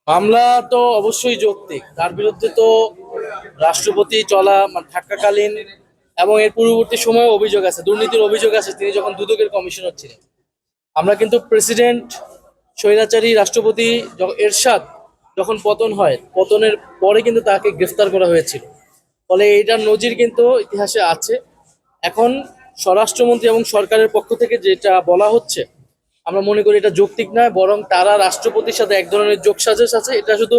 মামলা তো অবশ্যই যৌক্তিক। তার বিরুদ্ধে তো রাষ্ট্রপতি চলা থাকাকালীন এবং এর পূর্ববর্তী সময়ে অভিযোগ আছে, দুর্নীতির অভিযোগ আছে, তিনি যখন দুদকের কমিশনার ছিলেন। আমরা কিন্তু প্রেসিডেন্ট স্বৈরাচারী রাষ্ট্রপতি এরশাদ যখন পতন হয়, পতনের পরে কিন্তু তাকে গ্রেফতার করা হয়েছিল। ফলে এইটার নজির কিন্তু ইতিহাসে আছে। এখন স্বরাষ্ট্রমন্ত্রী এবং সরকারের পক্ষ থেকে যেটা বলা হচ্ছে, আমরা মনে করি এটা যৌক্তিক নয়, বরং তারা রাষ্ট্রপতির সাথে এক ধরনের যোগসাজশ আছে। এটা শুধু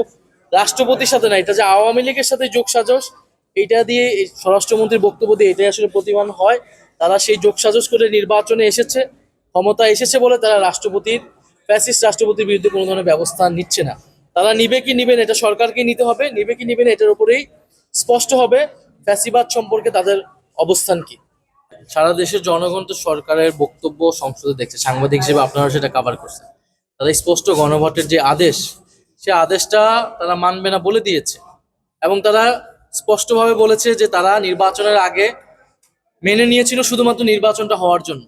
রাষ্ট্রপতির সাথে না, এটা যে আওয়ামী লীগের সাথে যোগসাজশ, এটা দিয়ে এই স্বরাষ্ট্রমন্ত্রীর বক্তব্য দিয়ে এটাই আসলে প্রতিমান হয়। তারা সেই যোগসাজশ করে নির্বাচনে এসেছে, ক্ষমতা এসেছে বলে তারা রাষ্ট্রপতির, ফ্যাসিস্ট রাষ্ট্রপতির বিরুদ্ধে কোনো ধরনের ব্যবস্থা নিচ্ছে না। তারা নিবে কি নিবে না, এটা সরকারকে নিতে হবে। নিবে কি নিবে না, এটার উপরেই স্পষ্ট হবে ফ্যাসিবাদ সম্পর্কে তাদের অবস্থান কি। সারা দেশের জনগণ তো সরকারের বক্তব্য সংসদে দেখছে, সাংবাদিক হিসেবে আপনারা সেটা কভার করছেন। তারা স্পষ্ট গণভোটের যে আদেশ, সে আদেশটা তারা মানবে না বলে দিয়েছে। এবং তারা স্পষ্টভাবে বলেছে যে তারা নির্বাচনের আগে মেনে নিয়েছিল শুধুমাত্র নির্বাচনটা হওয়ার জন্য,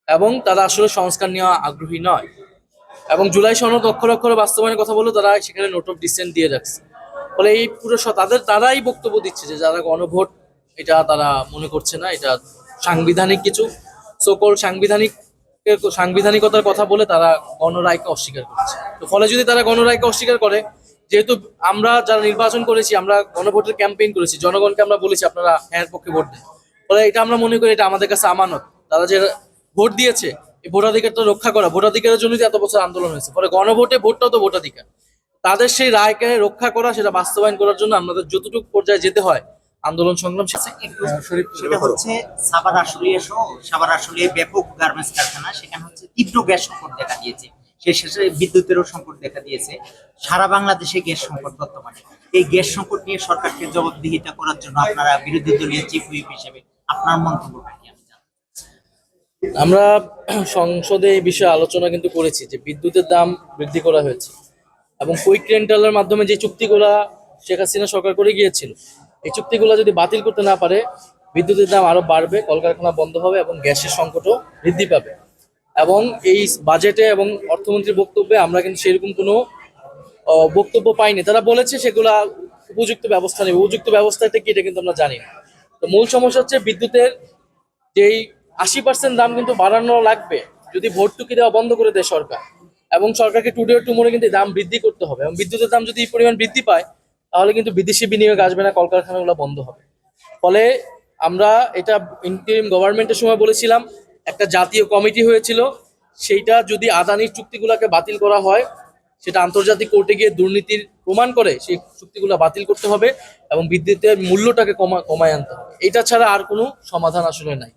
এবং তারা আসলে সংস্কার নেওয়া আগ্রহী নয়। এবং জুলাই সনদ অক্ষরে অক্ষরে বাস্তবায়নের কথা বলে তারা সেখানে নোট অফ ডিসেন্ট দিয়ে রাখছে। ফলে এই পুরো তারাই বক্তব্য দিচ্ছে যে যারা গণভোট, এটা তারা মনে করছে না এটা সাংবিধানিক কিছু, সকল সাংবিধানিকতার কথা বলে তারা গণরায়কে অস্বীকার করছে। তো ফলে যদি তারা গণরায়কে অস্বীকার করে, যেহেতু আমরা যারা নির্বাচন করেছি, আমরা গণভোটের ক্যাম্পেইন করেছি, জনগণকে আমরা বলেছি আপনারা হ্যাঁ পক্ষে ভোট দেন, ফলে এটা আমরা মনে করি এটা আমাদের কাছে আমানত। তারা যে ভোট দিয়েছে, এই ভোটাধিকারটা রক্ষা করা, ভোটাধিকারের জন্য এত বছর আন্দোলন হয়েছে, ফলে গণভোটে ভোটটাও তো ভোটাধিকার। তাদের সেই রায়কে রক্ষা করা, সেটা বাস্তবায়ন করার জন্য আমাদের যতটুকু পর্যায়ে যেতে হয় আন্দোলন সংগ্রাম সেটা হচ্ছে সাভার আশুলিয়া সহ সাভার আশুলিয়ায় ব্যাপক গার্মেন্টস কারখানা, সেখানে হচ্ছে তীব্র গ্যাস সংকট দেখা দিয়েছে। সেই শেষে বিদ্যুতেরও সংকট দেখা দিয়েছে। সারা বাংলাদেশে গ্যাস সংকট বর্তমানে। এই গ্যাস সংকট নিয়ে সরকারকে জবাবদিহিতা করার জন্য আপনারা বিরোধী দলীয় চিফ হুইপ হিসেবে আপনার মন্তব্যটা কি? আমরা সংসদে এই বিষয়ে আলোচনা কিন্তু করেছি যে বিদ্যুতের দাম বৃদ্ধি করা হয়েছে, এবং কুইক রেন্টালের মাধ্যমে যে চুক্তিগুলা শেখ হাসিনা সরকার করে গিয়েছিল, এই চুক্তিগুলো যদি বাতিল করতে না পারে, বিদ্যুতের দাম আরো বাড়বে, কলকারখানা বন্ধ হবে এবং গ্যাসের সংকটও বৃদ্ধি পাবে। এবং এই বাজেটে এবং অর্থমন্ত্রীর বক্তব্যে আমরা কিন্তু সেরকম কোনো বক্তব্য পাইনি। তারা বলেছে সেগুলা উপযুক্ত ব্যবস্থা নেবে, উপযুক্ত ব্যবস্থাটা কি এটা কিন্তু আমরা জানি না। তো মূল সমস্যা হচ্ছে বিদ্যুতের যেই 80% দাম কিন্তু বাড়ানো লাগবে যদি ভর্তুকি দেওয়া বন্ধ করে দেয় সরকার, এবং সরকারকে টুডে টুমোরে কিন্তু দাম বৃদ্ধি করতে হবে। এবং বিদ্যুতের দাম যদি এই পরিমাণ বৃদ্ধি পায়, তাহলে কিন্তু বিদেশি বিনিয়োগ আসবে না, কলকারখানাগুলো বন্ধ হবে। ফলে আমরা এটা ইন্টারিম গভর্নমেন্টের সময় বলেছিলাম, একটা জাতীয় কমিটি হয়েছিল, সেইটা যদি আদানির চুক্তিগুলোকে বাতিল করা হয়, সেটা আন্তর্জাতিক কোর্টে গিয়ে দুর্নীতির প্রমাণ করে সেই চুক্তিগুলো বাতিল করতে হবে এবং বিদ্যুতের মূল্যটাকে কমায় আনতে হবে। এটা ছাড়া আর কোনো সমাধান আসলে নাই।